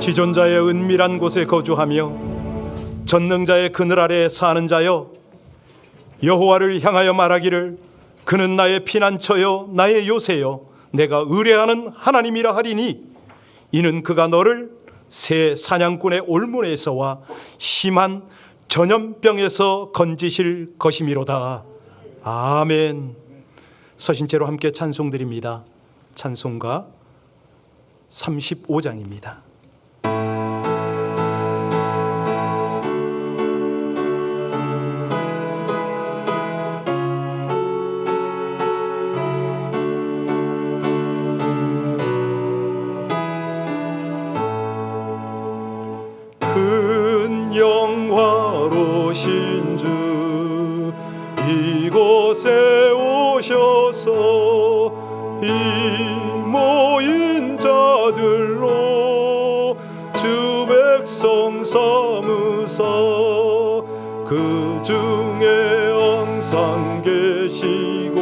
지존자의 은밀한 곳에 거주하며 전능자의 그늘 아래 사는 자여, 여호와를 향하여 말하기를 그는 나의 피난처요 나의 요새요 내가 의뢰하는 하나님이라 하리니 이는 그가 너를 새 사냥꾼의 올문에서와 심한 전염병에서 건지실 것이미로다. 아멘. 서신체로 함께 찬송드립니다. 찬송가 35장입니다. 큰 영화로신 주 이곳에 오셔서 이 모인 자들로 주 백성 삼으사 그 중에 항상 계시고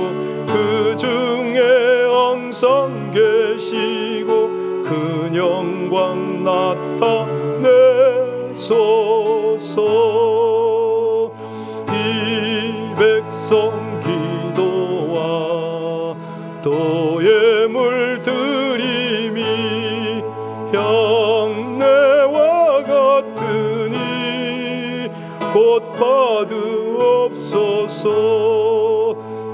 그 중에 항상 계시고 그 영광 나타내소서. 이 백성 기도와 또 예물 드림이 향내와 같으니 곧 받으옵소서.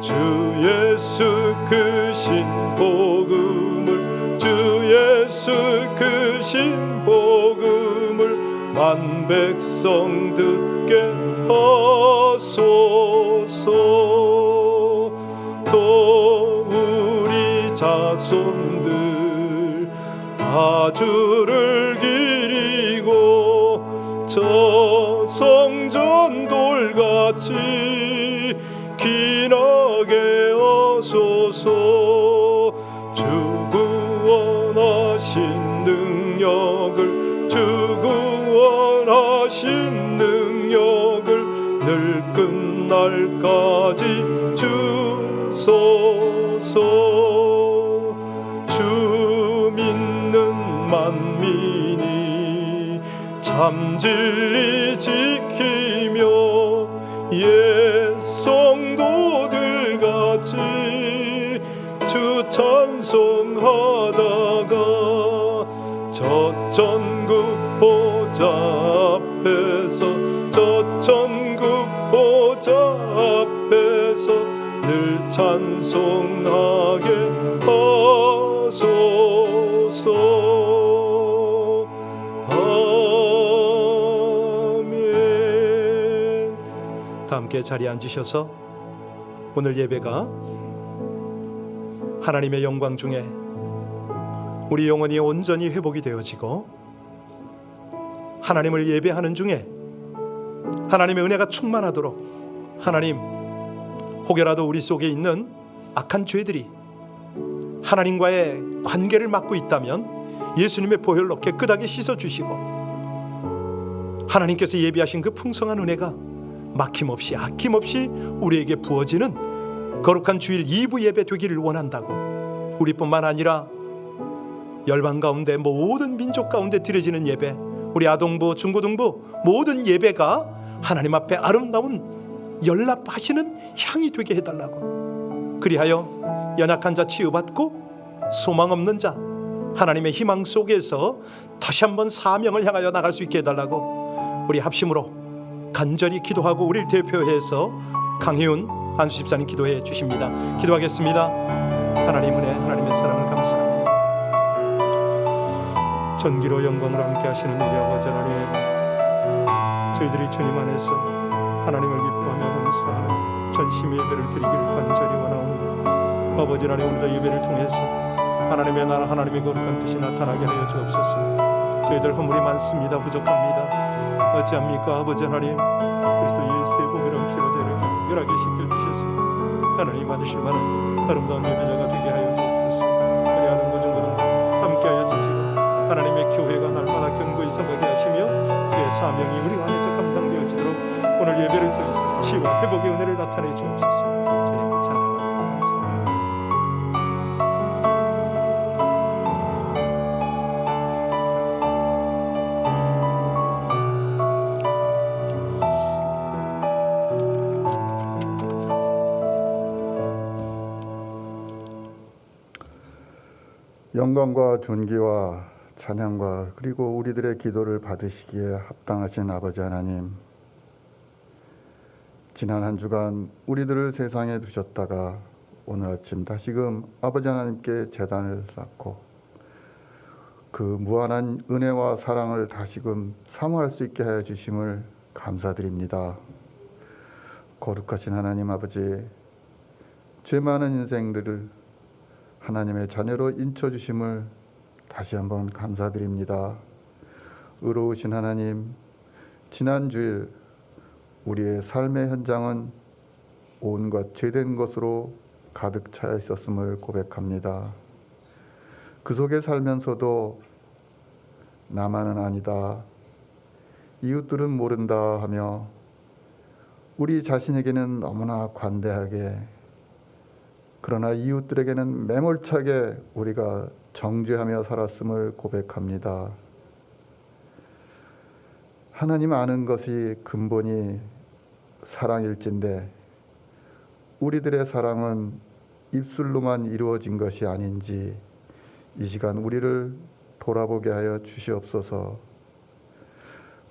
주 예수 크신 복음을 주 예수 크신 복음을 만 백성 듣게 하소서. 또 우리 자손들 다 주를 기리고 저 성전 돌같이 기나게 하소서. 주 구원하신 능력을 주 구원하신 능력을 늘 끝날까지 주소서. 주 믿는 만민이 참 진리 지키며 옛 성도들같이 주 찬송하다가 저 천국 보좌 앞에서 저 천국 보좌 앞에서 늘 찬송하게 하소서. 아멘. 다 함께 자리에 앉으셔서 오늘 예배가 하나님의 영광 중에 우리 영혼이 온전히 회복이 되어지고 하나님을 예배하는 중에 하나님의 은혜가 충만하도록 하나님, 혹여라도 우리 속에 있는 악한 죄들이 하나님과의 관계를 막고 있다면 예수님의 보혈로 깨끗하게 씻어주시고 하나님께서 예비하신 그 풍성한 은혜가 막힘없이 아낌없이 우리에게 부어지는 거룩한 주일 2부 예배 되기를 원한다고, 우리뿐만 아니라 열방 가운데 모든 민족 가운데 드려지는 예배, 우리 아동부 중고등부 모든 예배가 하나님 앞에 아름다운 연락하시는 향이 되게 해달라고, 그리하여 연약한 자 치유받고 소망 없는 자 하나님의 희망 속에서 다시 한번 사명을 향하여 나갈 수 있게 해달라고 우리 합심으로 간절히 기도하고 우리를 대표해서 강혜훈 안수 집사님 기도해 주십니다. 기도하겠습니다. 하나님 은혜, 하나님의 사랑을 감사합니다. 전기로 영광으로 함께 하시는 우리 아버지 하나님, 저희들이 주님 안에서 하나님을 기뻐하며 감사하는 전심 예배를 드리기를 간절히 원하오니 아버지 하나님, 오늘도 예배를 통해서 하나님의 나라 하나님의 거룩한 뜻이 나타나게 하여 주옵소서. 저희들 허물이 많습니다. 부족합니다. 어찌합니까 아버지 하나님, 그리스도 예수의 보배로운 피로 죄를 정결하게 씻겨주셔서 하나님 받으실 만한 아름다운 예배자가 되게 하여 주옵소서. 우리 아동 고중고등부 함께하여 주시고 하나님의 교회가 날마다 견고히 서가게 하시며 그의 사명이 우리 안에서 감당되어지도록 오늘 예배를 통해서 치유와 회복의 은혜를 나타내 주옵소서. 주님을 찬양하고 감사합니다. 영광과 존귀와 찬양과 그리고 우리들의 기도를 받으시기에 합당하신 아버지 하나님, 지난 한 주간 우리들을 세상에 두셨다가 오늘 아침 다시금 아버지 하나님께 제단을 쌓고 그 무한한 은혜와 사랑을 다시금 사모할 수 있게 하여 주심을 감사드립니다. 거룩하신 하나님 아버지, 죄 많은 인생들을 하나님의 자녀로 인쳐주심을 다시 한번 감사드립니다. 의로우신 하나님, 지난 주일 우리의 삶의 현장은 온갖 죄된 것으로 가득 차여 있었음을 고백합니다. 그 속에 살면서도 나만은 아니다, 이웃들은 모른다 하며 우리 자신에게는 너무나 관대하게, 그러나 이웃들에게는 매몰차게 우리가 정죄하며 살았음을 고백합니다. 하나님 아는 것이 근본이 사랑일진데 우리들의 사랑은 입술로만 이루어진 것이 아닌지 이 시간 우리를 돌아보게 하여 주시옵소서.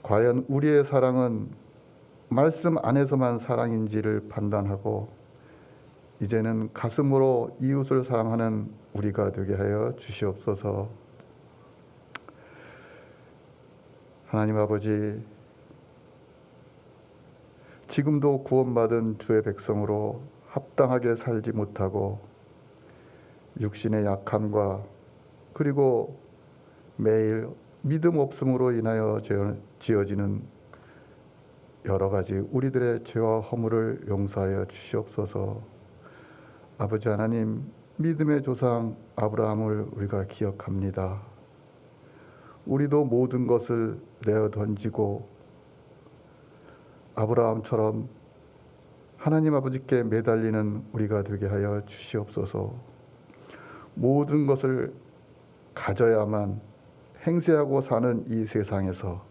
과연 우리의 사랑은 말씀 안에서만 사랑인지를 판단하고 이제는 가슴으로 이웃을 사랑하는 우리가 되게 하여 주시옵소서. 하나님 아버지, 지금도 구원받은 주의 백성으로 합당하게 살지 못하고 육신의 약함과 그리고 매일 믿음 없음으로 인하여 지어지는 여러 가지 우리들의 죄와 허물을 용서하여 주시옵소서. 아버지 하나님, 믿음의 조상 아브라함을 우리가 기억합니다. 우리도 모든 것을 내어 던지고 아브라함처럼 하나님 아버지께 매달리는 우리가 되게 하여 주시옵소서. 모든 것을 가져야만 행세하고 사는 이 세상에서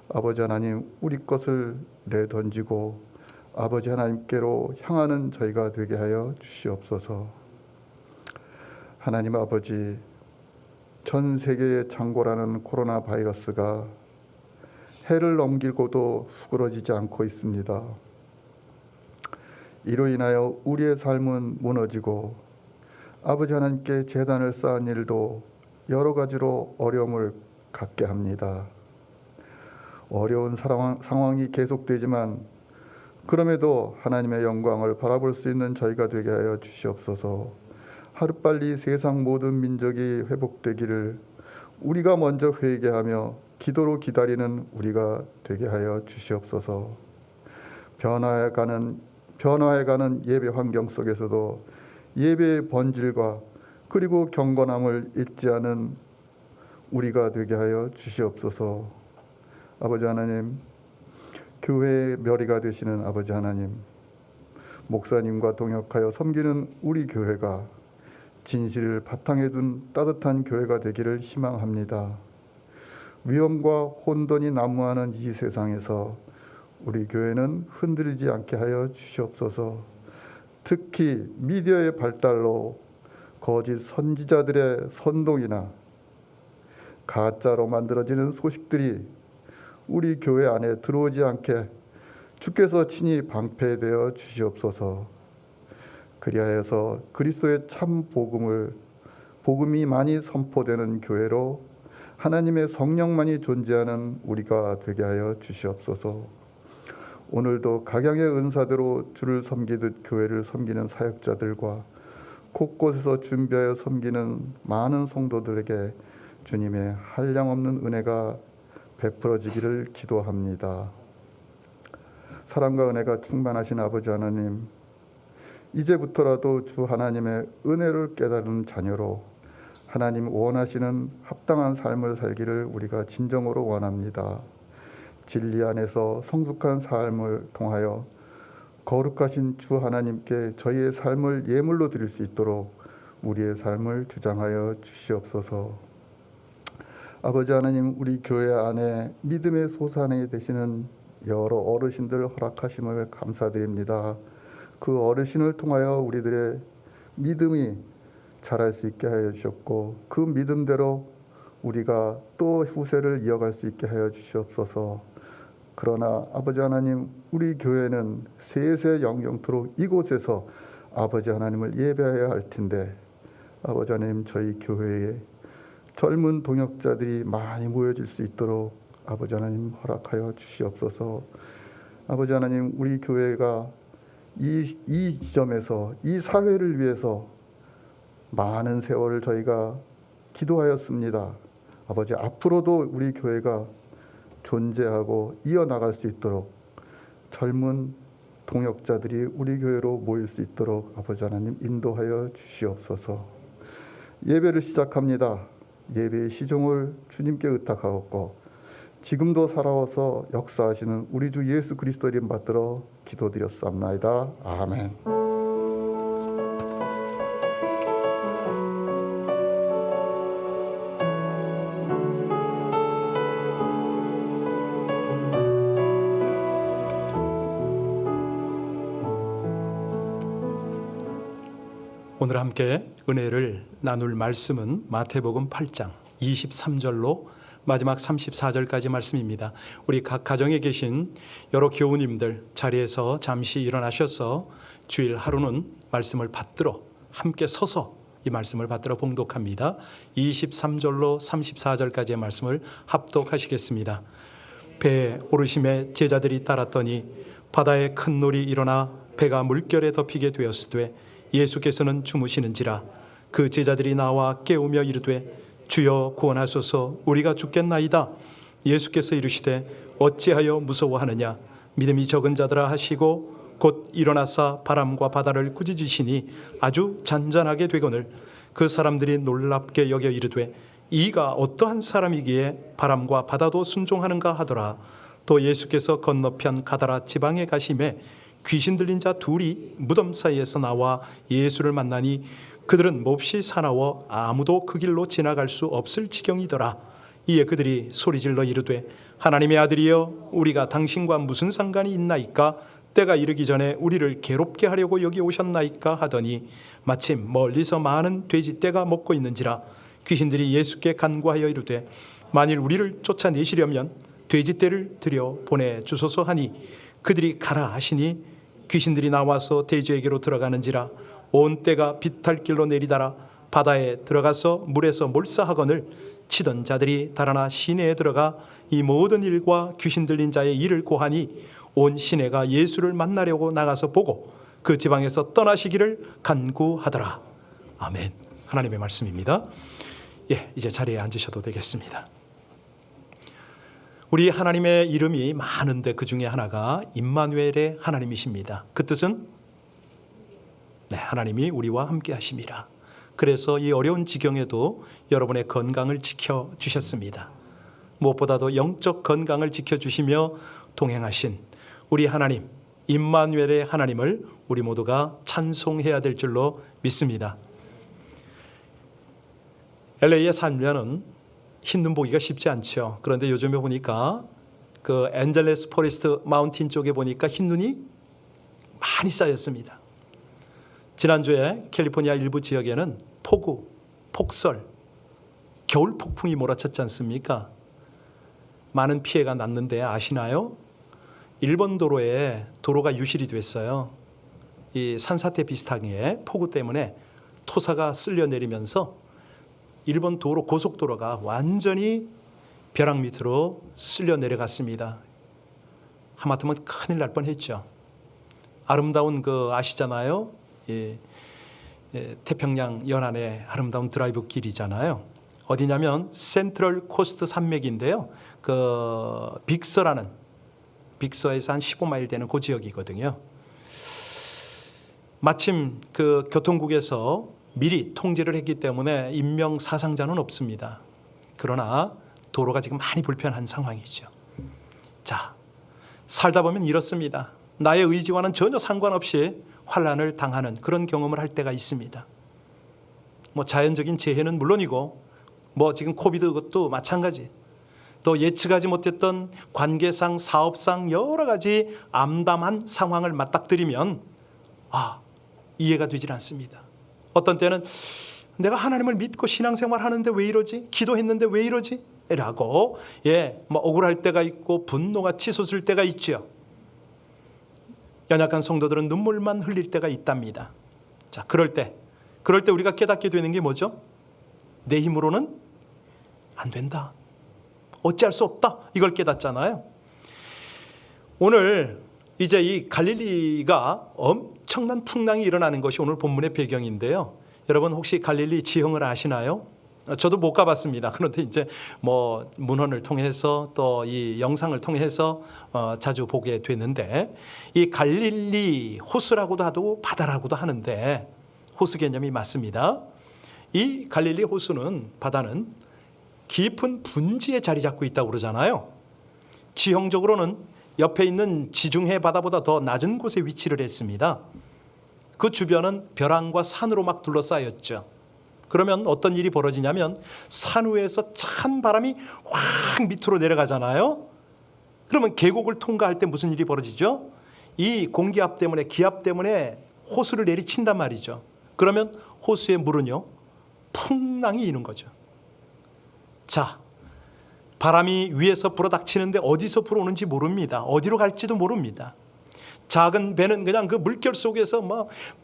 아버지 하나님, 우리 것을 내던지고 아버지 하나님께로 향하는 저희가 되게 하여 주시옵소서. 하나님 아버지, 전 세계의 창고라는 코로나 바이러스가 해를 넘기고도 수그러지지 않고 있습니다. 이로 인하여 우리의 삶은 무너지고 아버지 하나님께 제단을 쌓은 일도 여러 가지로 어려움을 갖게 합니다. 어려운 상황이 계속되지만 그럼에도 하나님의 영광을 바라볼 수 있는 저희가 되게 하여 주시옵소서. 하루빨리 세상 모든 민족이 회복되기를 우리가 먼저 회개하며 기도로 기다리는 우리가 되게 하여 주시옵소서. 변화해가는 예배 환경 속에서도 예배의 본질과 그리고 경건함을 잊지 않은 우리가 되게 하여 주시옵소서. 아버지 하나님, 교회의 멸이가 되시는 아버지 하나님, 목사님과 동역하여 섬기는 우리 교회가 진실을 바탕에 둔 따뜻한 교회가 되기를 희망합니다. 위험과 혼돈이 난무하는 이 세상에서 우리 교회는 흔들리지 않게 하여 주시옵소서. 특히 미디어의 발달로 거짓 선지자들의 선동이나 가짜로 만들어지는 소식들이 우리 교회 안에 들어오지 않게 주께서 친히 방패되어 주시옵소서. 그리하여서 그리스도의 참 복음이 많이 선포되는 교회로 하나님의 성령만이 존재하는 우리가 되게 하여 주시옵소서. 오늘도 각양의 은사대로 주를 섬기듯 교회를 섬기는 사역자들과 곳곳에서 준비하여 섬기는 많은 성도들에게 주님의 한량없는 은혜가 베풀어지기를 기도합니다. 사랑과 은혜가 충만하신 아버지 하나님, 이제부터라도 주 하나님의 은혜를 깨달은 자녀로 하나님 원하시는 합당한 삶을 살기를 우리가 진정으로 원합니다. 진리 안에서 성숙한 삶을 통하여 거룩하신 주 하나님께 저희의 삶을 예물로 드릴 수 있도록 우리의 삶을 주장하여 주시옵소서. 아버지 하나님, 우리 교회 안에 믿음의 소산이 되시는 여러 어르신들 허락하심을 감사드립니다. 그 어르신을 통하여 우리들의 믿음이 자랄 수 있게 하여 주셨고 그 믿음대로 우리가 또 후세를 이어갈 수 있게 하여 주시옵소서. 그러나 아버지 하나님, 우리 교회는 세세 영영토록 이곳에서 아버지 하나님을 예배해야 할 텐데 아버지 하나님, 저희 교회에 젊은 동역자들이 많이 모여질 수 있도록 아버지 하나님 허락하여 주시옵소서. 아버지 하나님, 우리 교회가 이 지점에서 이 사회를 위해서 많은 세월을 저희가 기도하였습니다. 아버지, 앞으로도 우리 교회가 존재하고 이어나갈 수 있도록 젊은 동역자들이 우리 교회로 모일 수 있도록 아버지 하나님 인도하여 주시옵소서. 예배를 시작합니다. 예배의 시종을 주님께 의탁하옵고 지금도 살아와서 역사하시는 우리 주 예수 그리스도 이름 받들어 기도드렸사옵나이다. 아멘. 오늘 함께 은혜를 나눌 말씀은 마태복음 8장 23절로 마지막 34절까지 말씀입니다. 우리 각 가정에 계신 여러 교우님들 자리에서 잠시 일어나셔서 주일 하루는 말씀을 받들어 함께 서서 이 말씀을 받들어 봉독합니다. 23절로 34절까지의 말씀을 합독하시겠습니다. 배에 오르심에 제자들이 따랐더니 바다에 큰 놀이 일어나 배가 물결에 덮이게 되었으되 예수께서는 주무시는지라. 그 제자들이 나와 깨우며 이르되 주여 구원하소서, 우리가 죽겠나이다. 예수께서 이르시되 어찌하여 무서워하느냐. 믿음이 적은 자들아 하시고 곧 일어나사 바람과 바다를 꾸짖으시니 아주 잔잔하게 되거늘 그 사람들이 놀랍게 여겨 이르되 이가 어떠한 사람이기에 바람과 바다도 순종하는가 하더라. 또 예수께서 건너편 가다라 지방에 가심에 귀신 들린 자 둘이 무덤 사이에서 나와 예수를 만나니 그들은 몹시 사나워 아무도 그 길로 지나갈 수 없을 지경이더라. 이에 그들이 소리질러 이르되 하나님의 아들이여, 우리가 당신과 무슨 상관이 있나이까? 때가 이르기 전에 우리를 괴롭게 하려고 여기 오셨나이까? 하더니 마침 멀리서 많은 돼지떼가 먹고 있는지라. 귀신들이 예수께 간구하여 이르되 만일 우리를 쫓아내시려면 돼지떼를 들여 보내주소서 하니 그들이 가라 하시니 귀신들이 나와서 돼지에게로 들어가는지라. 온 떼가 비탈길로 내리다라 바다에 들어가서 물에서 몰사하거늘 치던 자들이 달아나 시내에 들어가 이 모든 일과 귀신 들린 자의 일을 고하니 온 시내가 예수를 만나려고 나가서 보고 그 지방에서 떠나시기를 간구하더라. 아멘. 하나님의 말씀입니다. 이제 자리에 앉으셔도 되겠습니다. 우리 하나님의 이름이 많은데 그 중에 하나가 임마누엘의 하나님이십니다. 그 뜻은 하나님이 우리와 함께 하심이라. 그래서 이 어려운 지경에도 여러분의 건강을 지켜주셨습니다. 무엇보다도 영적 건강을 지켜주시며 동행하신 우리 하나님 임마누엘의 하나님을 우리 모두가 찬송해야 될 줄로 믿습니다. LA에 살면은 흰눈 보기가 쉽지 않죠. 그런데 요즘에 보니까 그 엔젤레스 포레스트 마운틴 쪽에 보니까 흰눈이 많이 쌓였습니다. 지난주에 캘리포니아 일부 지역에는 폭우, 폭설, 겨울 폭풍이 몰아쳤지 않습니까? 많은 피해가 났는데 아시나요? 일본 도로에 도로가 유실이 됐어요. 이 산사태 비슷하게 폭우 때문에 토사가 쓸려 내리면서 일본 도로 고속도로가 완전히 벼락 밑으로 쓸려 내려갔습니다. 하마터면 큰일 날 뻔했죠. 아름다운 그 아시잖아요. 태평양 연안의 아름다운 드라이브 길이잖아요. 어디냐면 센트럴 코스트 산맥인데요. 그 빅서에서 한 15마일 되는 그 지역이거든요. 마침 그 교통국에서 미리 통제를 했기 때문에 인명 사상자는 없습니다. 그러나 도로가 지금 많이 불편한 상황이죠. 자, 살다 보면 이렇습니다. 나의 의지와는 전혀 상관없이 환난을 당하는 그런 경험을 할 때가 있습니다. 자연적인 재해는 물론이고 지금 코비드 것도 마찬가지. 또 예측하지 못했던 관계상 사업상 여러 가지 암담한 상황을 맞닥뜨리면 이해가 되질 않습니다. 어떤 때는 내가 하나님을 믿고 신앙생활 하는데 왜 이러지? 기도했는데 왜 이러지? 라고 억울할 때가 있고 분노가 치솟을 때가 있죠. 연약한 성도들은 눈물만 흘릴 때가 있답니다. 자, 그럴 때 우리가 깨닫게 되는 게 뭐죠? 내 힘으로는 안 된다. 어찌할 수 없다. 이걸 깨닫잖아요. 오늘 이제 이 갈릴리가 엄청난 풍랑이 일어나는 것이 오늘 본문의 배경인데요. 여러분 혹시 갈릴리 지형을 아시나요? 저도 못 가봤습니다. 그런데 이제 문헌을 통해서 또 이 영상을 통해서 자주 보게 되는데, 이 갈릴리 호수라고도 하고 바다라고도 하는데 호수 개념이 맞습니다. 이 갈릴리 호수는, 바다는 깊은 분지에 자리 잡고 있다고 그러잖아요. 지형적으로는 옆에 있는 지중해 바다보다 더 낮은 곳에 위치를 했습니다. 그 주변은 벼랑과 산으로 막 둘러싸였죠. 그러면 어떤 일이 벌어지냐면 산 위에서 찬 바람이 확 밑으로 내려가잖아요. 그러면 계곡을 통과할 때 무슨 일이 벌어지죠? 이 공기압 때문에, 기압 때문에 호수를 내리친단 말이죠. 그러면 호수의 물은요, 풍랑이 이는 거죠. 자, 바람이 위에서 불어닥치는데 어디서 불어오는지 모릅니다. 어디로 갈지도 모릅니다. 작은 배는 그냥 그 물결 속에서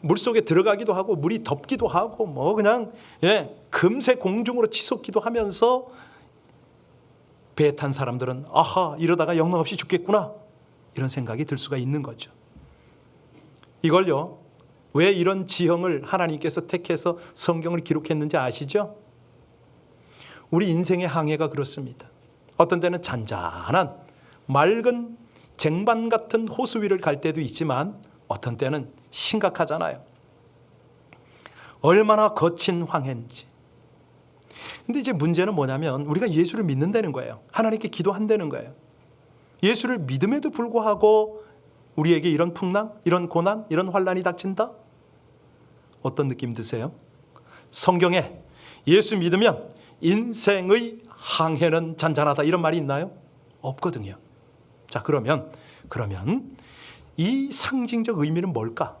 물 속에 들어가기도 하고 물이 덮기도 하고 그냥 금세 공중으로 치솟기도 하면서 배에 탄 사람들은 아하, 이러다가 영락없이 죽겠구나, 이런 생각이 들 수가 있는 거죠. 이걸요, 왜 이런 지형을 하나님께서 택해서 성경을 기록했는지 아시죠? 우리 인생의 항해가 그렇습니다. 어떤 때는 잔잔한 맑은 쟁반 같은 호수 위를 갈 때도 있지만 어떤 때는 심각하잖아요. 얼마나 거친 황해인지. 근데 이제 문제는 뭐냐면 우리가 예수를 믿는다는 거예요. 하나님께 기도한다는 거예요. 예수를 믿음에도 불구하고 우리에게 이런 풍랑, 이런 고난, 이런 환난이 닥친다? 어떤 느낌 드세요? 성경에 예수 믿으면 인생의 항해는 잔잔하다, 이런 말이 있나요? 없거든요. 자, 그러면 이 상징적 의미는 뭘까?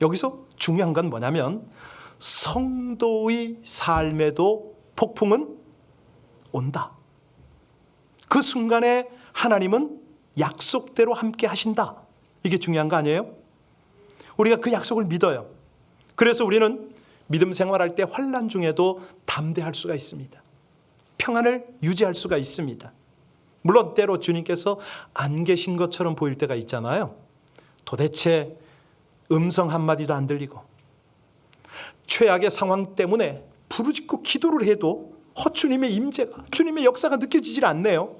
여기서 중요한 건 뭐냐면 성도의 삶에도 폭풍은 온다. 그 순간에 하나님은 약속대로 함께 하신다. 이게 중요한 거 아니에요? 우리가 그 약속을 믿어요. 그래서 우리는 믿음 생활할 때 환난 중에도 담대할 수가 있습니다. 평안을 유지할 수가 있습니다. 물론 때로 주님께서 안 계신 것처럼 보일 때가 있잖아요. 도대체 음성 한마디도 안 들리고 최악의 상황 때문에 부르짖고 기도를 해도 주님의 임재가, 주님의 역사가 느껴지질 않네요.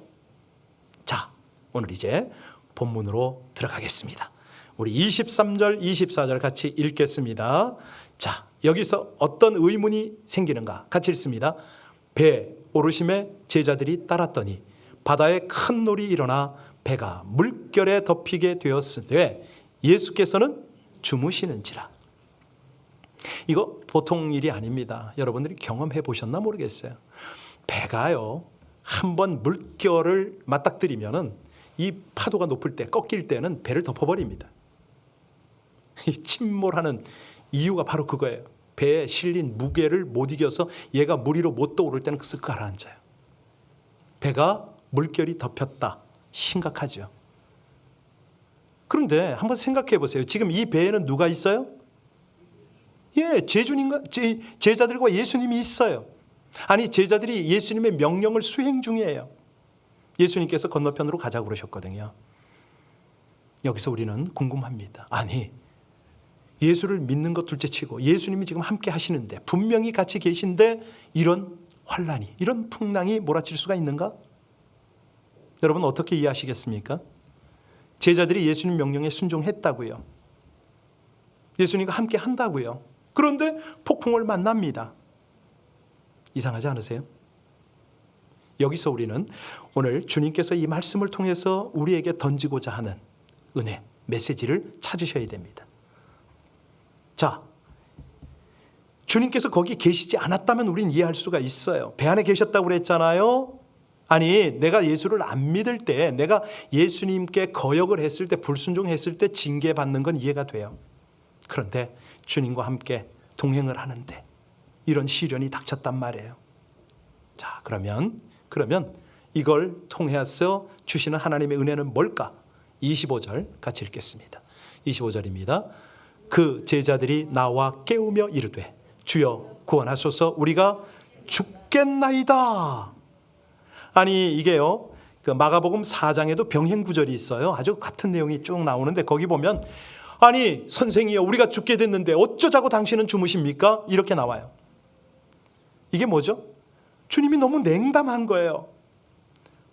자, 오늘 이제 본문으로 들어가겠습니다. 우리 23절, 24절 같이 읽겠습니다. 자, 여기서 어떤 의문이 생기는가 같이 읽습니다. 배 오르심에 제자들이 따랐더니 바다에 큰 놀이 일어나 배가 물결에 덮이게 되었으되 예수께서는 주무시는지라. 이거 보통 일이 아닙니다. 여러분들이 경험해 보셨나 모르겠어요. 배가요, 한번 물결을 맞닥뜨리면은 이 파도가 높을 때, 꺾일 때는 배를 덮어버립니다. 침몰하는 이유가 바로 그거예요. 배에 실린 무게를 못 이겨서 얘가 물 위로 못 떠오를 때는 쓱 가라앉아요. 배가 물결이 덮였다. 심각하죠. 그런데 한번 생각해 보세요. 지금 이 배에는 누가 있어요? 제자들과 예수님이 있어요. 아니, 제자들이 예수님의 명령을 수행 중이에요. 예수님께서 건너편으로 가자고 그러셨거든요. 여기서 우리는 궁금합니다. 아니, 예수를 믿는 것 둘째치고 예수님이 지금 함께 하시는데, 분명히 같이 계신데 이런 환난이, 이런 풍랑이 몰아칠 수가 있는가? 여러분 어떻게 이해하시겠습니까? 제자들이 예수님 명령에 순종했다고요. 예수님과 함께 한다고요. 그런데 폭풍을 만납니다. 이상하지 않으세요? 여기서 우리는 오늘 주님께서 이 말씀을 통해서 우리에게 던지고자 하는 은혜, 메시지를 찾으셔야 됩니다. 자, 주님께서 거기 계시지 않았다면 우리는 이해할 수가 있어요. 배 안에 계셨다고 그랬잖아요. 아니, 내가 예수를 안 믿을 때, 내가 예수님께 거역을 했을 때, 불순종했을 때 징계받는 건 이해가 돼요. 그런데 주님과 함께 동행을 하는데 이런 시련이 닥쳤단 말이에요. 자, 그러면 이걸 통해서 주시는 하나님의 은혜는 뭘까? 25절 같이 읽겠습니다. 25절입니다. 그 제자들이 나와 깨우며 이르되 주여 구원하소서 우리가 죽겠나이다. 아니 이게요, 그 마가복음 4장에도 병행 구절이 있어요. 아주 같은 내용이 쭉 나오는데 거기 보면 아니 선생이여 우리가 죽게 됐는데 어쩌자고 당신은 주무십니까? 이렇게 나와요. 이게 뭐죠? 주님이 너무 냉담한 거예요.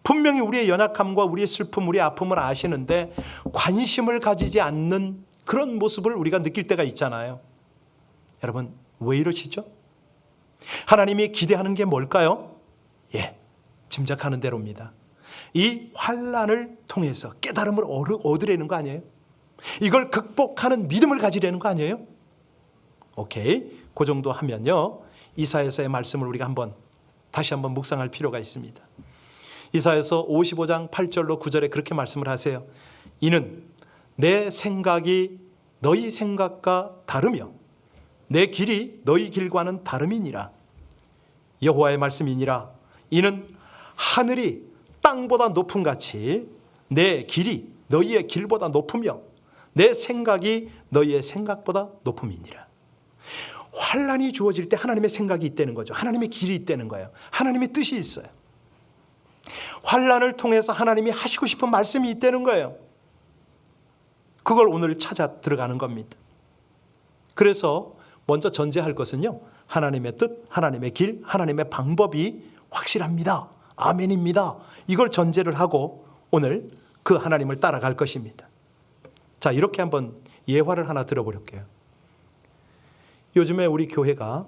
분명히 우리의 연약함과 우리의 슬픔, 우리의 아픔을 아시는데 관심을 가지지 않는 그런 모습을 우리가 느낄 때가 있잖아요. 여러분 왜 이러시죠? 하나님이 기대하는 게 뭘까요? 짐작하는 대로입니다. 이 환난을 통해서 깨달음을 얻으려는 거 아니에요? 이걸 극복하는 믿음을 가지려는 거 아니에요? 오케이, 그 정도 하면요, 이사야서의 말씀을 우리가 다시 한번 묵상할 필요가 있습니다. 이사야서 55장 8절로 9절에 그렇게 말씀을 하세요. 이는 내 생각이 너희 생각과 다르며 내 길이 너희 길과는 다름이니라. 여호와의 말씀이니라. 이는 하늘이 땅보다 높음 같이 내 길이 너희의 길보다 높으며 내 생각이 너희의 생각보다 높음이니라. 환난이 주어질 때 하나님의 생각이 있다는 거죠. 하나님의 길이 있다는 거예요. 하나님의 뜻이 있어요. 환난을 통해서 하나님이 하시고 싶은 말씀이 있다는 거예요. 그걸 오늘 찾아 들어가는 겁니다. 그래서 먼저 전제할 것은요, 하나님의 뜻, 하나님의 길, 하나님의 방법이 확실합니다. 아멘입니다. 이걸 전제를 하고 오늘 그 하나님을 따라갈 것입니다. 자, 이렇게 한번 예화를 하나 들어보려게요. 요즘에 우리 교회가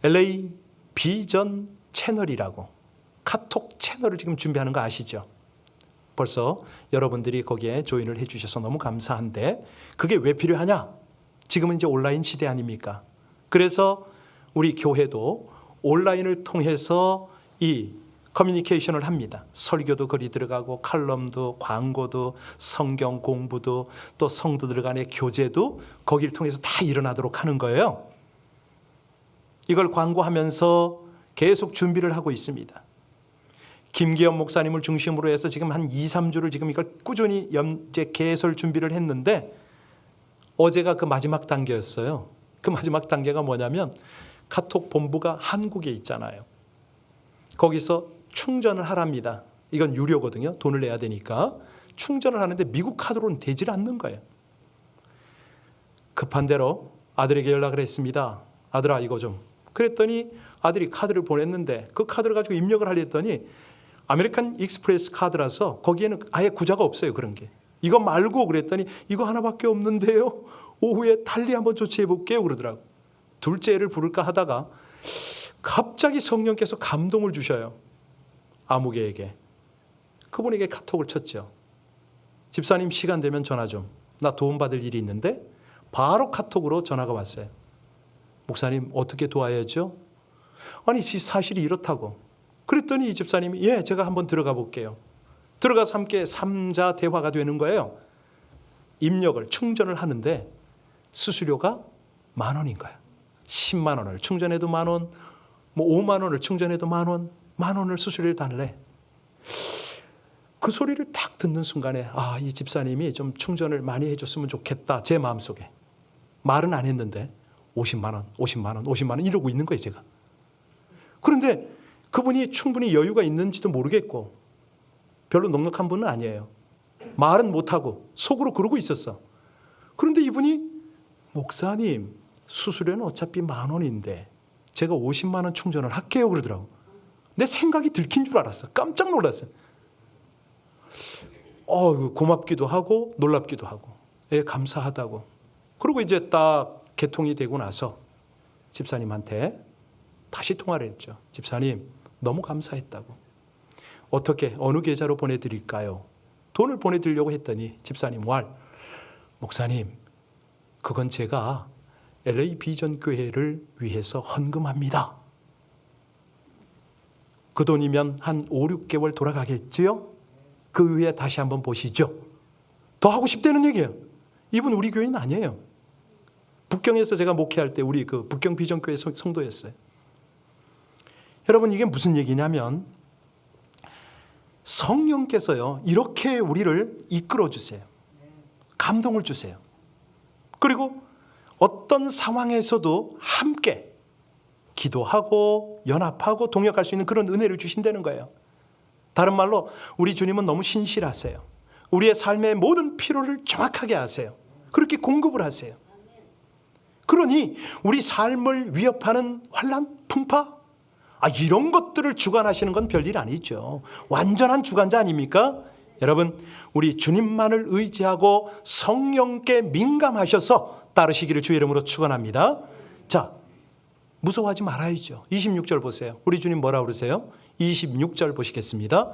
LA 비전 채널이라고 카톡 채널을 지금 준비하는 거 아시죠? 벌써 여러분들이 거기에 조인을 해주셔서 너무 감사한데 그게 왜 필요하냐? 지금은 이제 온라인 시대 아닙니까? 그래서 우리 교회도 온라인을 통해서 이 커뮤니케이션을 합니다. 설교도 거기 들어가고 칼럼도 광고도 성경 공부도 또 성도들 간의 교제도 거기를 통해서 다 일어나도록 하는 거예요. 이걸 광고하면서 계속 준비를 하고 있습니다. 김기현 목사님을 중심으로 해서 지금 한 2, 3주를 지금 이걸 꾸준히 이제 개설 준비를 했는데 어제가 그 마지막 단계였어요. 그 마지막 단계가 뭐냐면 카톡 본부가 한국에 있잖아요. 거기서 충전을 하랍니다. 이건 유료거든요. 돈을 내야 되니까. 충전을 하는데 미국 카드로는 되질 않는 거예요. 급한 대로 아들에게 연락을 했습니다. 아들아 이거 좀. 그랬더니 아들이 카드를 보냈는데 그 카드를 가지고 입력을 하려 했더니 아메리칸 익스프레스 카드라서 거기에는 아예 구자가 없어요. 그런 게. 이거 말고 그랬더니 이거 하나밖에 없는데요. 오후에 달리 한번 조치해 볼게요. 그러더라고. 둘째 애를 부를까 하다가 갑자기 성령께서 감동을 주셔요. 아무개에게. 그분에게 카톡을 쳤죠. 집사님 시간 되면 전화 좀. 나 도움받을 일이 있는데 바로 카톡으로 전화가 왔어요. 목사님 어떻게 도와야죠? 아니 사실이 이렇다고. 그랬더니 이 집사님이 예 제가 한번 들어가 볼게요. 들어가서 함께 3자 대화가 되는 거예요. 입력을 충전을 하는데 수수료가 10,000원인 거예요. 10만 원을 충전해도 10,000원, 뭐 5만 원을 충전해도 10,000원, 10,000원을 수수료를 달래. 그 소리를 딱 듣는 순간에 아, 이 집사님이 좀 충전을 많이 해줬으면 좋겠다. 제 마음속에. 말은 안 했는데 50만 원, 50만 원, 50만 원 이러고 있는 거예요, 제가. 그런데 그분이 충분히 여유가 있는지도 모르겠고 별로 넉넉한 분은 아니에요. 말은 못하고 속으로 그러고 있었어. 그런데 이분이 목사님 수수료는 어차피 10,000원인데 제가 50만 원 충전을 할게요 그러더라고. 내 생각이 들킨 줄 알았어. 깜짝 놀랐어요. 고맙기도 하고 놀랍기도 하고 감사하다고. 그리고 이제 딱 개통이 되고 나서 집사님한테 다시 통화를 했죠. 집사님 너무 감사했다고. 어떻게 어느 계좌로 보내드릴까요? 돈을 보내드리려고 했더니 집사님 목사님 그건 제가 LA 비전 교회를 위해서 헌금합니다. 그 돈이면 한 5, 6개월 돌아가겠지요? 그 후에 다시 한번 보시죠. 더 하고 싶다는 얘기예요. 이분 우리 교회는 아니에요. 북경에서 제가 목회할 때 우리 그 북경 비전교회 성도였어요. 여러분, 이게 무슨 얘기냐면 성령께서요 이렇게 우리를 이끌어 주세요. 감동을 주세요. 그리고 어떤 상황에서도 함께 기도하고 연합하고 동역할 수 있는 그런 은혜를 주신다는 거예요. 다른 말로 우리 주님은 너무 신실하세요. 우리의 삶의 모든 필요를 정확하게 아세요. 그렇게 공급을 하세요. 그러니 우리 삶을 위협하는 환난, 풍파, 이런 것들을 주관하시는 건 별일 아니죠. 완전한 주관자 아닙니까? 여러분, 우리 주님만을 의지하고 성령께 민감하셔서 따르시기를 주의 이름으로 축원합니다. 자, 무서워하지 말아야죠. 26절 보세요. 우리 주님 뭐라 그러세요? 26절 보시겠습니다.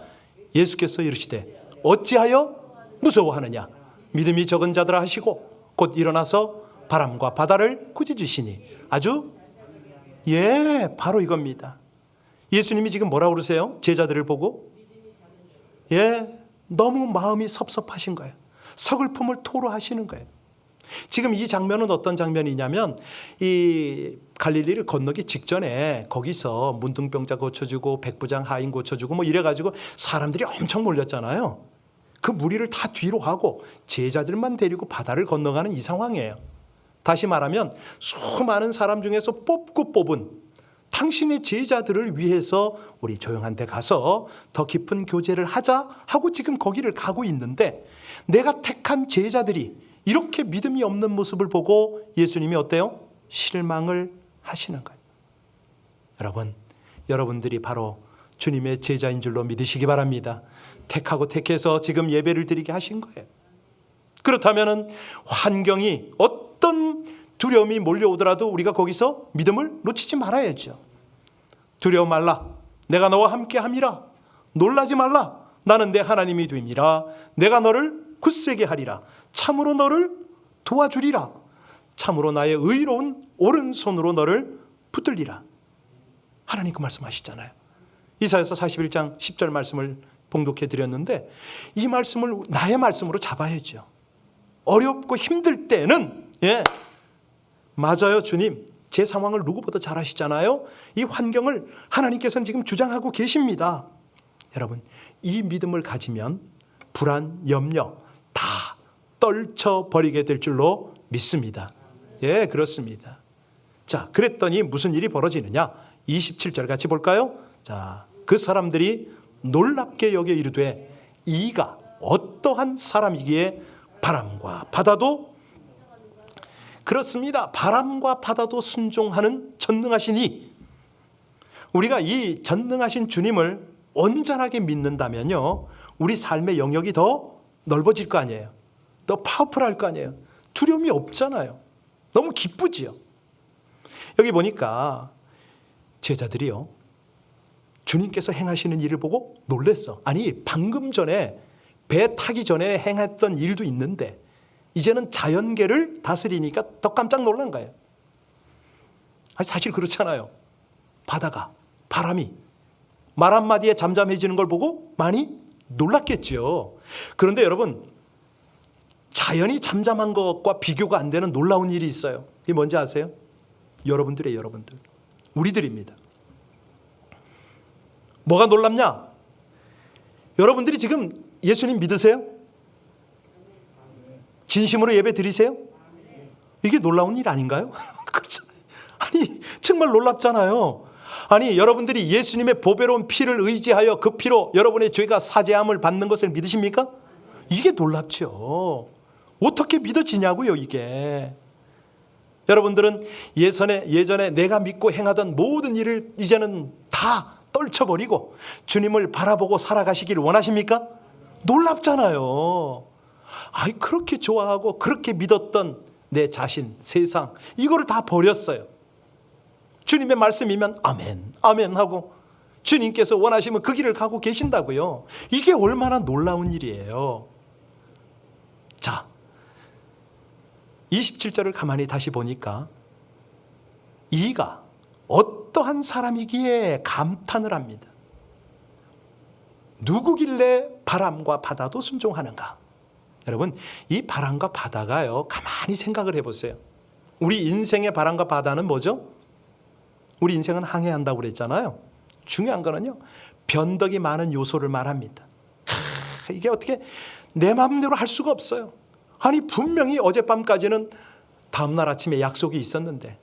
예수께서 이르시되 어찌하여 무서워하느냐? 믿음이 적은 자들아 하시고 곧 일어나서 바람과 바다를 꾸짖으시니. 아주 바로 이겁니다. 예수님이 지금 뭐라 그러세요? 제자들을 보고 너무 마음이 섭섭하신 거예요. 서글픔을 토로하시는 거예요. 지금 이 장면은 어떤 장면이냐면 이 갈릴리를 건너기 직전에 거기서 문둥병자 고쳐주고 백부장 하인 고쳐주고 뭐 이래가지고 사람들이 엄청 몰렸잖아요. 그 무리를 다 뒤로 하고 제자들만 데리고 바다를 건너가는 이 상황이에요. 다시 말하면 수많은 사람 중에서 뽑고 뽑은 당신의 제자들을 위해서 우리 조용한 데 가서 더 깊은 교제를 하자 하고 지금 거기를 가고 있는데 내가 택한 제자들이 이렇게 믿음이 없는 모습을 보고 예수님이 어때요? 실망을 하시는 거예요. 여러분, 여러분들이 바로 주님의 제자인 줄로 믿으시기 바랍니다. 택하고 택해서 지금 예배를 드리게 하신 거예요. 그렇다면 환경이 어떤 두려움이 몰려오더라도 우리가 거기서 믿음을 놓치지 말아야죠. 두려워 말라. 내가 너와 함께 함이라. 놀라지 말라. 나는 내 하나님이 됨이라. 내가 너를 굳세게 하리라. 참으로 너를 도와주리라. 참으로 나의 의로운 오른손으로 너를 붙들리라. 하나님 그 말씀하시잖아요. 이사야서 41장 10절 말씀을 봉독해 드렸는데 이 말씀을 나의 말씀으로 잡아야죠. 어렵고 힘들 때는 맞아요, 주님. 제 상황을 누구보다 잘 아시잖아요. 이 환경을 하나님께서는 지금 주장하고 계십니다. 여러분, 이 믿음을 가지면 불안, 염려 다 떨쳐버리게 될 줄로 믿습니다. 그렇습니다. 자, 그랬더니 무슨 일이 벌어지느냐? 27절 같이 볼까요? 자, 그 사람들이 놀랍게 여겨 이르되 이가 어떠한 사람이기에 바람과 바다도 그렇습니다. 바람과 바다도 순종하는 전능하시니 우리가 이 전능하신 주님을 온전하게 믿는다면요, 우리 삶의 영역이 더 넓어질 거 아니에요. 더 파워풀할 거 아니에요. 두려움이 없잖아요. 너무 기쁘지요. 여기 보니까 제자들이요, 주님께서 행하시는 일을 보고 놀랬어. 아니, 방금 전에 배 타기 전에 행했던 일도 있는데 이제는 자연계를 다스리니까 더 깜짝 놀란 거예요. 사실 그렇잖아요. 바다가, 바람이 말 한마디에 잠잠해지는 걸 보고 많이 놀랐겠죠. 그런데 여러분, 자연이 잠잠한 것과 비교가 안 되는 놀라운 일이 있어요. 그게 뭔지 아세요? 여러분들이에요, 여러분들. 우리들입니다. 뭐가 놀랍냐? 여러분들이 지금 예수님 믿으세요? 진심으로 예배 드리세요? 이게 놀라운 일 아닌가요? 아니, 정말 놀랍잖아요. 아니, 여러분들이 예수님의 보배로운 피를 의지하여 그 피로 여러분의 죄가 사죄함을 받는 것을 믿으십니까? 이게 놀랍죠. 어떻게 믿어지냐고요, 이게. 여러분들은 예전에 내가 믿고 행하던 모든 일을 이제는 다 떨쳐버리고 주님을 바라보고 살아가시기를 원하십니까? 놀랍잖아요. 그렇게 좋아하고 그렇게 믿었던 내 자신, 세상, 이거를 다 버렸어요. 주님의 말씀이면 아멘, 아멘 하고 주님께서 원하시면 그 길을 가고 계신다고요. 이게 얼마나 놀라운 일이에요. 자, 27절을 가만히 다시 보니까 이가 어떠한 사람이기에 감탄을 합니다. 누구길래 바람과 바다도 순종하는가? 여러분, 이 바람과 바다가요, 가만히 생각을 해보세요. 우리 인생의 바람과 바다는 뭐죠? 우리 인생은 항해한다고 그랬잖아요. 중요한 거는요, 변덕이 많은 요소를 말합니다. 이게 어떻게 내 마음대로 할 수가 없어요. 아니 분명히 어젯밤까지는 다음날 아침에 약속이 있었는데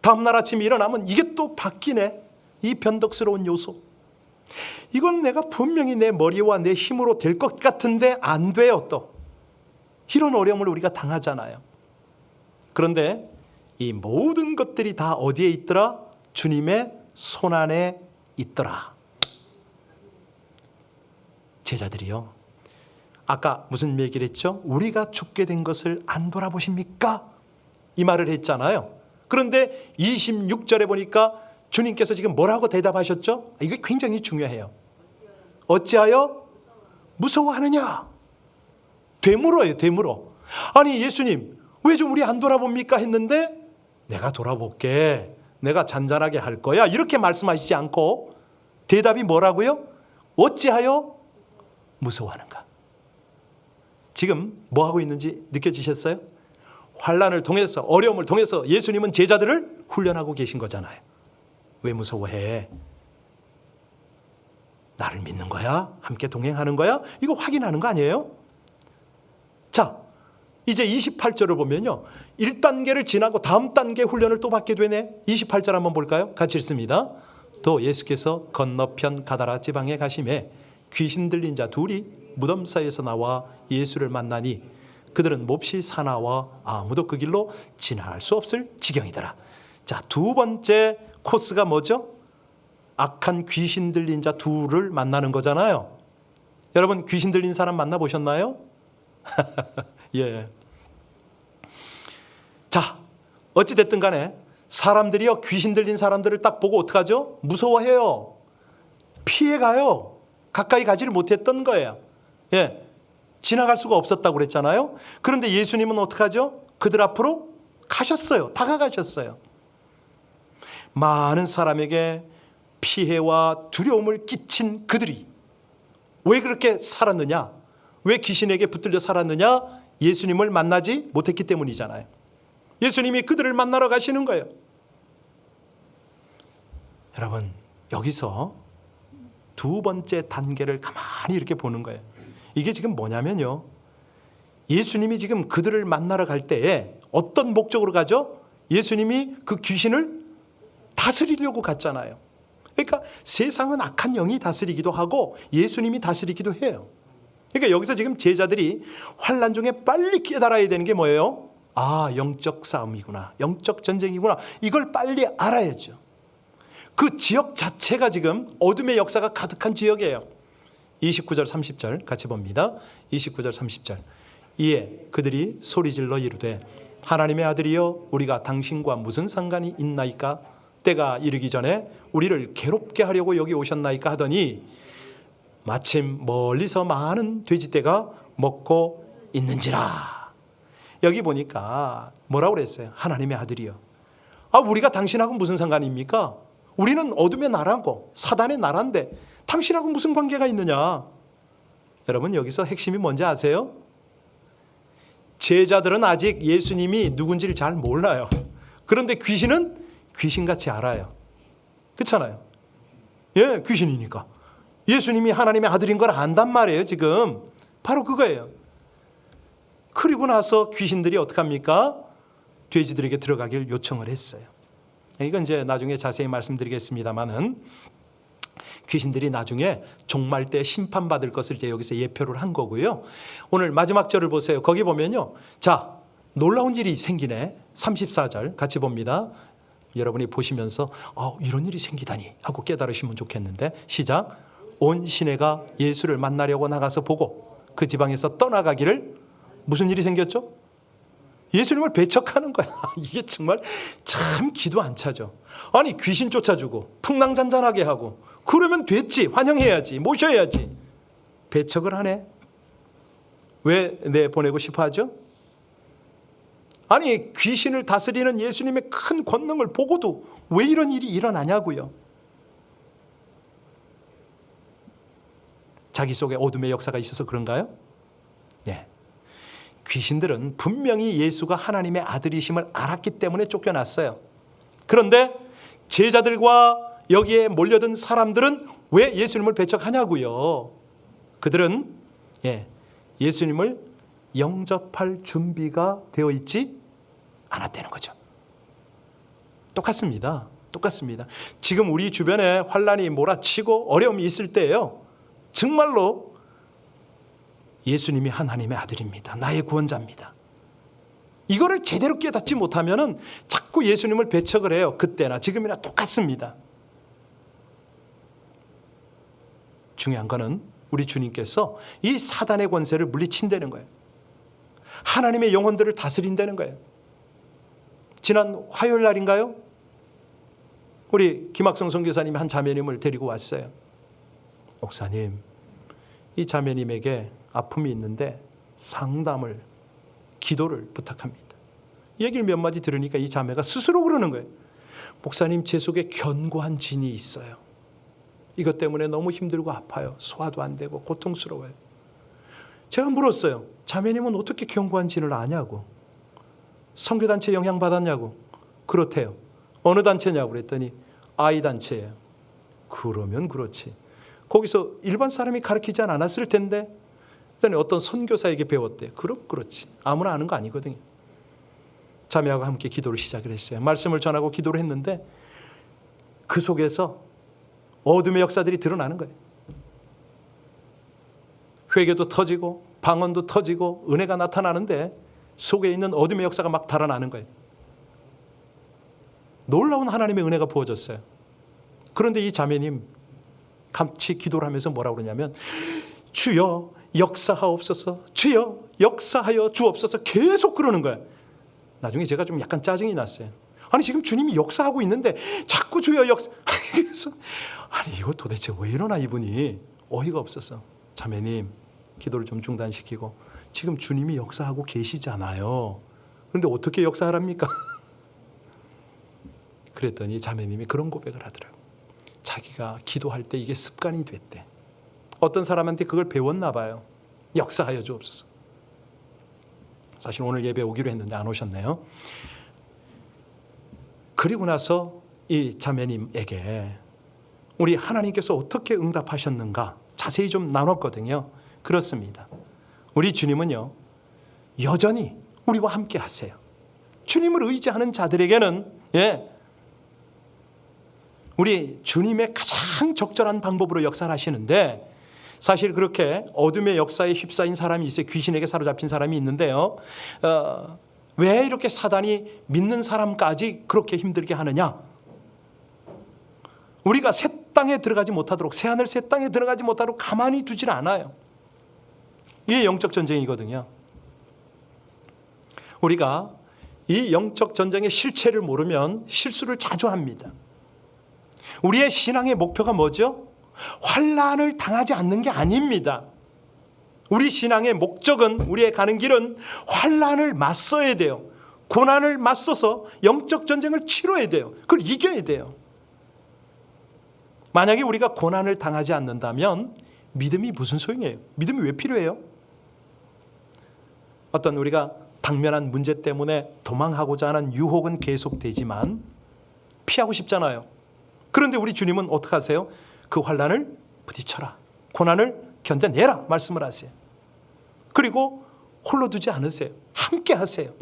다음날 아침에 일어나면 이게 또 바뀌네. 이 변덕스러운 요소. 이건 내가 분명히 내 머리와 내 힘으로 될 것 같은데 안 돼요. 또 이런 어려움을 우리가 당하잖아요. 그런데 이 모든 것들이 다 어디에 있더라? 주님의 손안에 있더라. 제자들이요, 아까 무슨 얘기를 했죠? 우리가 죽게 된 것을 안 돌아보십니까? 이 말을 했잖아요. 그런데 26절에 보니까 주님께서 지금 뭐라고 대답하셨죠? 이게 굉장히 중요해요. 어찌하여 무서워하느냐? 되물어요, 되물어. 아니 예수님, 왜 좀 우리 안 돌아봅니까? 했는데 내가 돌아볼게, 내가 잔잔하게 할 거야, 이렇게 말씀하시지 않고 대답이 뭐라고요? 어찌하여 무서워하는가? 지금 뭐 하고 있는지 느껴지셨어요? 환난을 통해서, 어려움을 통해서 예수님은 제자들을 훈련하고 계신 거잖아요. 왜 무서워해? 나를 믿는 거야? 함께 동행하는 거야? 이거 확인하는 거 아니에요? 자, 이제 28절을 보면요, 1단계를 지나고 다음 단계 훈련을 또 받게 되네. 28절 한번 볼까요? 같이 읽습니다. 또 예수께서 건너편 가다라 지방에 가심에 귀신 들린 자 둘이 무덤 사이에서 나와 예수를 만나니 그들은 몹시 사나워 아무도 그 길로 지나갈 수 없을 지경이더라. 자, 두 번째 코스가 뭐죠? 악한 귀신 들린 자 둘을 만나는 거잖아요. 여러분 귀신 들린 사람 만나보셨나요? 예. 자, 어찌됐든 간에 사람들이요, 귀신 들린 사람들을 딱 보고 어떡하죠? 무서워해요. 피해가요. 가까이 가지를 못했던 거예요. 예, 지나갈 수가 없었다고 그랬잖아요. 그런데 예수님은 어떡하죠? 그들 앞으로 가셨어요. 다가가셨어요. 많은 사람에게 피해와 두려움을 끼친 그들이 왜 그렇게 살았느냐? 왜 귀신에게 붙들려 살았느냐? 예수님을 만나지 못했기 때문이잖아요. 예수님이 그들을 만나러 가시는 거예요. 여러분, 여기서 두 번째 단계를 가만히 이렇게 보는 거예요. 이게 지금 뭐냐면요, 예수님이 지금 그들을 만나러 갈 때에 어떤 목적으로 가죠? 예수님이 그 귀신을 다스리려고 갔잖아요. 그러니까 세상은 악한 영이 다스리기도 하고 예수님이 다스리기도 해요. 그러니까 여기서 지금 제자들이 환난 중에 빨리 깨달아야 되는 게 뭐예요? 아, 영적 싸움이구나, 영적 전쟁이구나, 이걸 빨리 알아야죠. 그 지역 자체가 지금 어둠의 역사가 가득한 지역이에요. 29절 30절 같이 봅니다. 29절 30절. 이에 그들이 소리질러 이르되 하나님의 아들이여 우리가 당신과 무슨 상관이 있나이까? 때가 이르기 전에 우리를 괴롭게 하려고 여기 오셨나이까? 하더니 마침 멀리서 많은 돼지떼가 먹고 있는지라. 여기 보니까 뭐라고 그랬어요? 하나님의 아들이요. 아, 우리가 당신하고 무슨 상관입니까? 우리는 어둠의 나라고 사단의 나라인데 당신하고 무슨 관계가 있느냐? 여러분 여기서 핵심이 뭔지 아세요? 제자들은 아직 예수님이 누군지를 잘 몰라요. 그런데 귀신은 귀신같이 알아요. 그렇잖아요. 예, 귀신이니까. 예수님이 하나님의 아들인 걸 안단 말이에요. 지금 바로 그거예요. 그리고 나서 귀신들이 어떡합니까? 돼지들에게 들어가길 요청을 했어요. 이건 이제 나중에 자세히 말씀드리겠습니다만은 귀신들이 나중에 종말 때 심판받을 것을 이제 여기서 예표를 한 거고요. 오늘 마지막 절을 보세요. 거기 보면요, 자, 놀라운 일이 생기네. 34절 같이 봅니다. 여러분이 보시면서 이런 일이 생기다니 하고 깨달으시면 좋겠는데, 시작. 온 시내가 예수를 만나려고 나가서 보고 그 지방에서 떠나가기를. 무슨 일이 생겼죠? 예수님을 배척하는 거야. 이게 정말 참 기도 안 차죠. 아니 귀신 쫓아주고 풍랑잔잔하게 하고 그러면 됐지, 환영해야지, 모셔야지. 배척을 하네. 왜 내보내고 싶어 하죠? 아니 귀신을 다스리는 예수님의 큰 권능을 보고도 왜 이런 일이 일어나냐고요. 자기 속에 어둠의 역사가 있어서 그런가요? 네. 귀신들은 분명히 예수가 하나님의 아들이심을 알았기 때문에 쫓겨났어요. 그런데 제자들과 여기에 몰려든 사람들은 왜 예수님을 배척하냐고요. 그들은 예수님을 영접할 준비가 되어 있지 않았다는 거죠. 똑같습니다. 지금 우리 주변에 환란이 몰아치고 어려움이 있을 때예요. 정말로 예수님이 하나님의 아들입니다. 나의 구원자입니다. 이거를 제대로 깨닫지 못하면 자꾸 예수님을 배척을 해요. 그때나 지금이나 똑같습니다. 중요한 거는 우리 주님께서 이 사단의 권세를 물리친다는 거예요. 하나님의 영혼들을 다스린다는 거예요. 지난 화요일 날인가요? 우리 김학성 선교사님이 한 자매님을 데리고 왔어요. 목사님, 이 자매님에게 아픔이 있는데 상담을, 기도를 부탁합니다. 얘기를 몇 마디 들으니까 이 자매가 스스로 그러는 거예요. 목사님, 제 속에 견고한 진이 있어요. 이것 때문에 너무 힘들고 아파요. 소화도 안 되고 고통스러워요. 제가 물었어요. 자매님은 어떻게 견고한 진을 아냐고. 선교단체 영향받았냐고. 그렇대요. 어느 단체냐고 그랬더니 아이단체예요. 그러면 그렇지. 거기서 일반 사람이 가르치지 않았을 텐데 그랬더니 어떤 선교사에게 배웠대요. 그럼 그렇지. 아무나 아는 거 아니거든요. 자매하고 함께 기도를 시작을 했어요. 말씀을 전하고 기도를 했는데 그 속에서 어둠의 역사들이 드러나는 거예요. 회개도 터지고 방언도 터지고 은혜가 나타나는데 속에 있는 어둠의 역사가 막 달아나는 거예요. 놀라운 하나님의 은혜가 부어졌어요. 그런데 이 자매님 같이 기도를 하면서 뭐라고 그러냐면 주여 역사하옵소서, 주여 역사하여 주옵소서 계속 그러는 거예요. 나중에 제가 좀 약간 짜증이 났어요. 아니 지금 주님이 역사하고 있는데 자꾸 주여 역사. 그래서 아니 이거 도대체 왜 이러나 이분이 어이가 없었어. 자매님 기도를 좀 중단시키고 지금 주님이 역사하고 계시잖아요. 그런데 어떻게 역사하랍니까? 그랬더니 자매님이 그런 고백을 하더라고요. 자기가 기도할 때 이게 습관이 됐대. 어떤 사람한테 그걸 배웠나 봐요. 역사하여 주옵소서. 사실 오늘 예배 오기로 했는데 안 오셨네요. 그리고 나서 이 자매님에게 우리 하나님께서 어떻게 응답하셨는가 자세히 좀 나눴거든요. 그렇습니다. 우리 주님은요 여전히 우리와 함께 하세요. 주님을 의지하는 자들에게는 우리 주님의 가장 적절한 방법으로 역사를 하시는데 사실 그렇게 어둠의 역사에 휩싸인 사람이 있어요. 귀신에게 사로잡힌 사람이 있는데요. 왜 이렇게 사단이 믿는 사람까지 그렇게 힘들게 하느냐? 우리가 새 땅에 들어가지 못하도록, 새하늘 새 땅에 들어가지 못하도록 가만히 두질 않아요. 이게 영적 전쟁이거든요. 우리가 이 영적 전쟁의 실체를 모르면 실수를 자주 합니다. 우리의 신앙의 목표가 뭐죠? 환난을 당하지 않는 게 아닙니다. 우리 신앙의 목적은, 우리의 가는 길은 환난을 맞서야 돼요. 고난을 맞서서 영적 전쟁을 치러야 돼요. 그걸 이겨야 돼요. 만약에 우리가 고난을 당하지 않는다면 믿음이 무슨 소용이에요? 믿음이 왜 필요해요? 어떤 우리가 당면한 문제 때문에 도망하고자 하는 유혹은 계속되지만 피하고 싶잖아요. 그런데 우리 주님은 어떻게 하세요? 그 환난을 부딪혀라. 고난을 견뎌내라 말씀을 하세요. 그리고 홀로 두지 않으세요. 함께 하세요.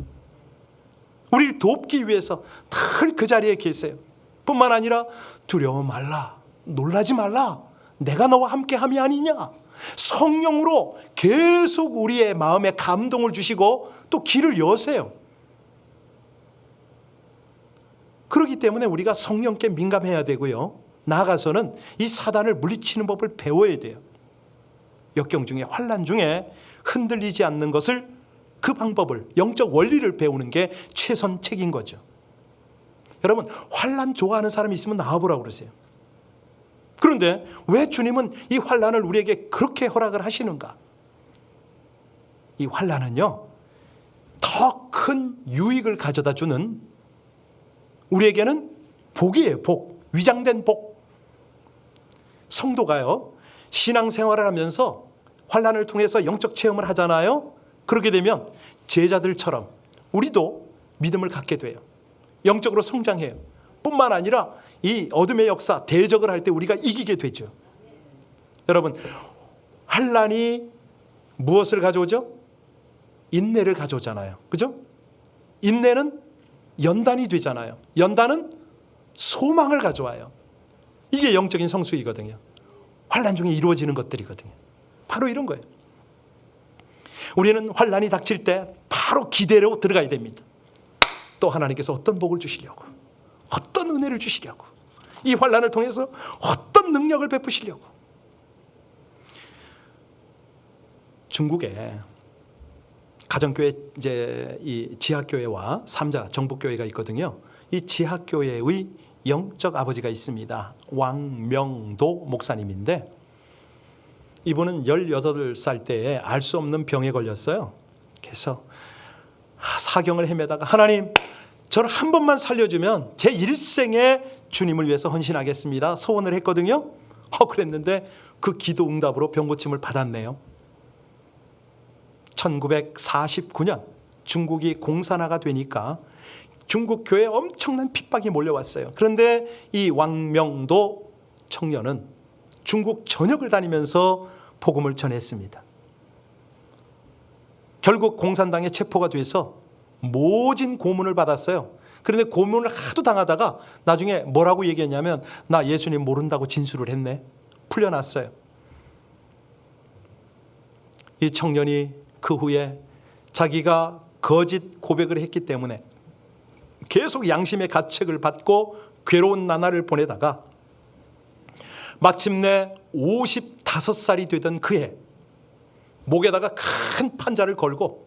우리를 돕기 위해서 늘 그 자리에 계세요. 뿐만 아니라 두려워 말라. 놀라지 말라. 내가 너와 함께 함이 아니냐. 성령으로 계속 우리의 마음에 감동을 주시고 또 길을 여세요. 그렇기 때문에 우리가 성령께 민감해야 되고요. 나아가서는 이 사단을 물리치는 법을 배워야 돼요. 역경 중에 환난 중에 흔들리지 않는 것을 그 방법을 영적 원리를 배우는 게 최선책인 거죠. 여러분 환난 좋아하는 사람이 있으면 나와보라고 그러세요. 그런데 왜 주님은 이 환난을 우리에게 그렇게 허락을 하시는가? 이 환난은요 더 큰 유익을 가져다 주는 우리에게는 복이에요. 복, 위장된 복. 성도가요 신앙생활을 하면서 환난을 통해서 영적 체험을 하잖아요. 그렇게 되면 제자들처럼 우리도 믿음을 갖게 돼요. 영적으로 성장해요. 뿐만 아니라 이 어둠의 역사, 대적을 할 때 우리가 이기게 되죠. 여러분, 환난이 무엇을 가져오죠? 인내를 가져오잖아요. 그죠? 인내는 연단이 되잖아요. 연단은 소망을 가져와요. 이게 영적인 성숙이거든요. 환난 중에 이루어지는 것들이거든요. 바로 이런 거예요. 우리는 환난이 닥칠 때 바로 기대로 들어가야 됩니다. 또 하나님께서 어떤 복을 주시려고, 어떤 은혜를 주시려고, 이 환난을 통해서 어떤 능력을 베푸시려고. 중국에 가정교회, 이제 이 지하교회와 삼자 정복교회가 있거든요. 이 지하교회의 영적 아버지가 있습니다. 왕명도 목사님인데, 이분은 18살 때에 알 수 없는 병에 걸렸어요. 그래서 사경을 헤매다가 하나님, 저를 한 번만 살려주면 제 일생에 주님을 위해서 헌신하겠습니다 소원을 했거든요. 그랬는데 그 기도 응답으로 병 고침을 받았네요. 1949년 중국이 공산화가 되니까 중국 교회에 엄청난 핍박이 몰려왔어요. 그런데 이 왕명도 청년은 중국 전역을 다니면서 복음을 전했습니다. 결국 공산당에 체포가 돼서 모진 고문을 받았어요. 그런데 고문을 하도 당하다가 나중에 뭐라고 얘기했냐면, 나 예수님 모른다고 진술을 했네. 풀려났어요. 이 청년이 그 후에 자기가 거짓 고백을 했기 때문에 계속 양심의 가책을 받고 괴로운 나날을 보내다가 마침내 55살이 되던 그해 목에다가 큰 판자를 걸고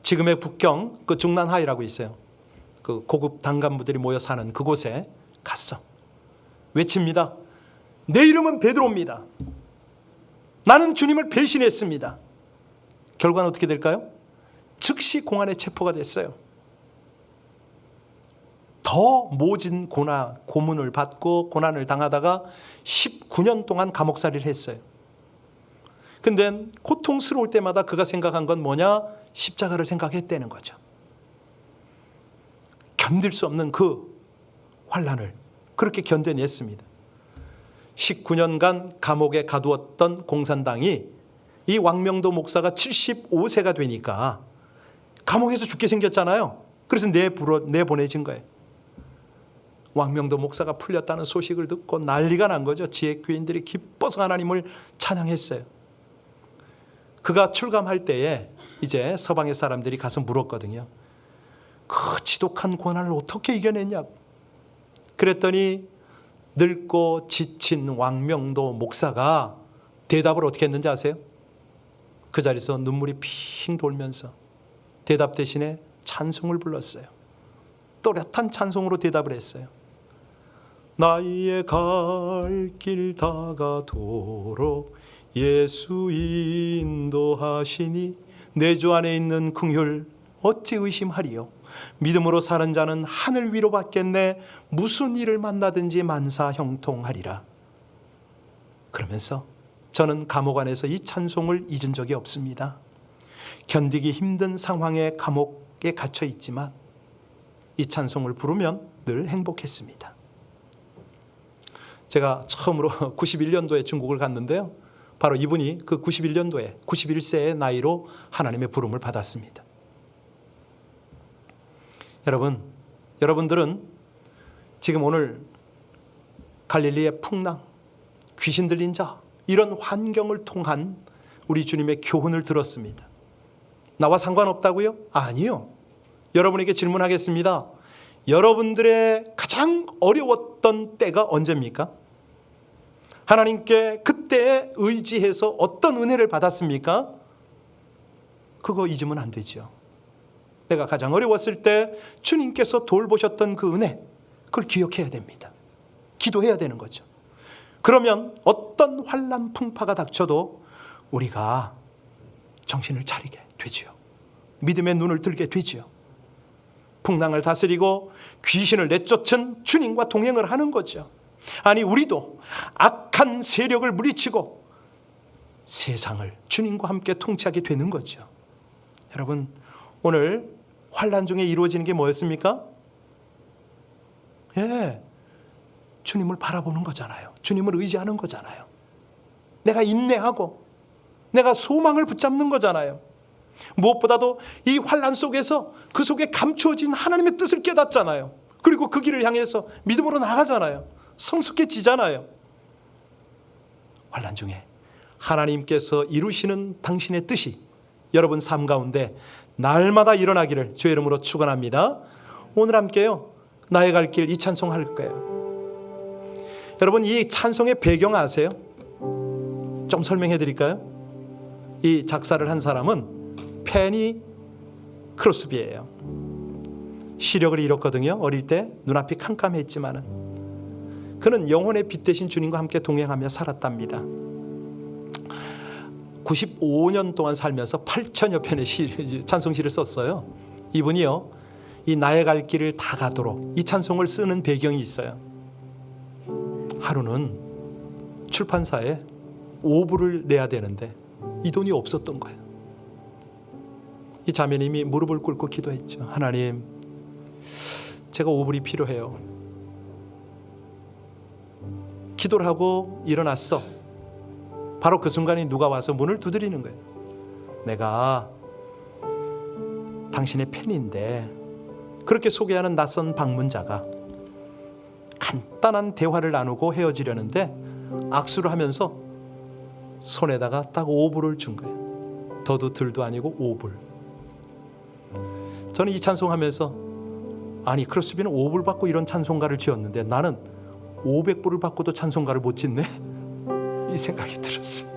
지금의 북경 그 중난하이라고 있어요. 그 고급 당간부들이 모여 사는 그곳에 갔어. 외칩니다. 내 이름은 베드로입니다. 나는 주님을 배신했습니다. 결과는 어떻게 될까요? 즉시 공안에 체포가 됐어요. 더 모진 고문을 받고 고난을 당하다가 19년 동안 감옥살이를 했어요. 근데 고통스러울 때마다 그가 생각한 건 뭐냐? 십자가를 생각했다는 거죠. 견딜 수 없는 그 환난을 그렇게 견뎌냈습니다. 19년간 감옥에 가두었던 공산당이 이 왕명도 목사가 75세가 되니까 감옥에서 죽게 생겼잖아요. 그래서 내보내진 거예요. 왕명도 목사가 풀렸다는 소식을 듣고 난리가 난 거죠. 지혜교인들이 기뻐서 하나님을 찬양했어요. 그가 출감할 때에 이제 서방의 사람들이 가서 물었거든요. 그 지독한 고난을 어떻게 이겨냈냐고. 그랬더니 늙고 지친 왕명도 목사가 대답을 어떻게 했는지 아세요? 그 자리에서 눈물이 핑 돌면서 대답 대신에 찬송을 불렀어요. 또렷한 찬송으로 대답을 했어요. 나의 갈 길 다가도록 예수 인도하시니 내 주 안에 있는 긍휼 어찌 의심하리요. 믿음으로 사는 자는 하늘 위로 받겠네. 무슨 일을 만나든지 만사 형통하리라. 그러면서 저는 감옥 안에서 이 찬송을 잊은 적이 없습니다. 견디기 힘든 상황에 감옥에 갇혀 있지만 이 찬송을 부르면 늘 행복했습니다. 제가 처음으로 91년도에 중국을 갔는데요. 바로 이분이 그 91년도에 91세의 나이로 하나님의 부름을 받았습니다. 여러분들은 지금 오늘 갈릴리의 풍랑, 귀신 들린 자, 이런 환경을 통한 우리 주님의 교훈을 들었습니다. 나와 상관없다고요? 아니요. 여러분에게 질문하겠습니다. 여러분들의 가장 어려웠던 때가 언제입니까? 하나님께 그때 의지해서 어떤 은혜를 받았습니까? 그거 잊으면 안 되죠. 내가 가장 어려웠을 때 주님께서 돌보셨던 그 은혜, 그걸 기억해야 됩니다. 기도해야 되는 거죠. 그러면 어떤 환난 풍파가 닥쳐도 우리가 정신을 차리게 되지요. 믿음의 눈을 들게 되지요. 풍랑을 다스리고 귀신을 내쫓은 주님과 동행을 하는 거죠. 아니, 우리도 악한 세력을 물리치고 세상을 주님과 함께 통치하게 되는 거죠. 여러분, 오늘 환난 중에 이루어지는 게 뭐였습니까? 주님을 바라보는 거잖아요. 주님을 의지하는 거잖아요. 내가 인내하고 내가 소망을 붙잡는 거잖아요. 무엇보다도 이 환난 속에서 그 속에 감추어진 하나님의 뜻을 깨닫잖아요. 그리고 그 길을 향해서 믿음으로 나가잖아요. 성숙해지잖아요. 환난 중에 하나님께서 이루시는 당신의 뜻이 여러분 삶 가운데 날마다 일어나기를 주의 이름으로 축원합니다. 오늘 함께요, 나의 갈 길 이 찬송 할 거예요. 여러분, 이 찬송의 배경 아세요? 좀 설명해 드릴까요? 이 작사를 한 사람은 페니 크로스비예요. 시력을 잃었거든요. 어릴 때 눈앞이 캄캄했지만은 그는 영혼의 빛 대신 주님과 함께 동행하며 살았답니다. 95년 동안 살면서 8천여 편의 찬송시를 썼어요. 이분이요, 이 나의 갈 길을 다 가도록 이 찬송을 쓰는 배경이 있어요. 하루는 출판사에 오불을 내야 되는데 이 돈이 없었던 거예요. 이 자매님이 무릎을 꿇고 기도했죠. 하나님, 제가 오불이 필요해요. 기도를 하고 일어났어. 바로 그 순간에 누가 와서 문을 두드리는 거예요. 내가 당신의 팬인데, 그렇게 소개하는 낯선 방문자가 간단한 대화를 나누고 헤어지려는데 악수를 하면서 손에다가 딱 5불을 준 거예요. 더도 덜도 아니고 5불. 저는 이 찬송하면서, 아니 크로스비는 5불 받고 이런 찬송가를 지었는데 나는 500불을 받고도 찬송가를 못 짓네, 이 생각이 들었어요.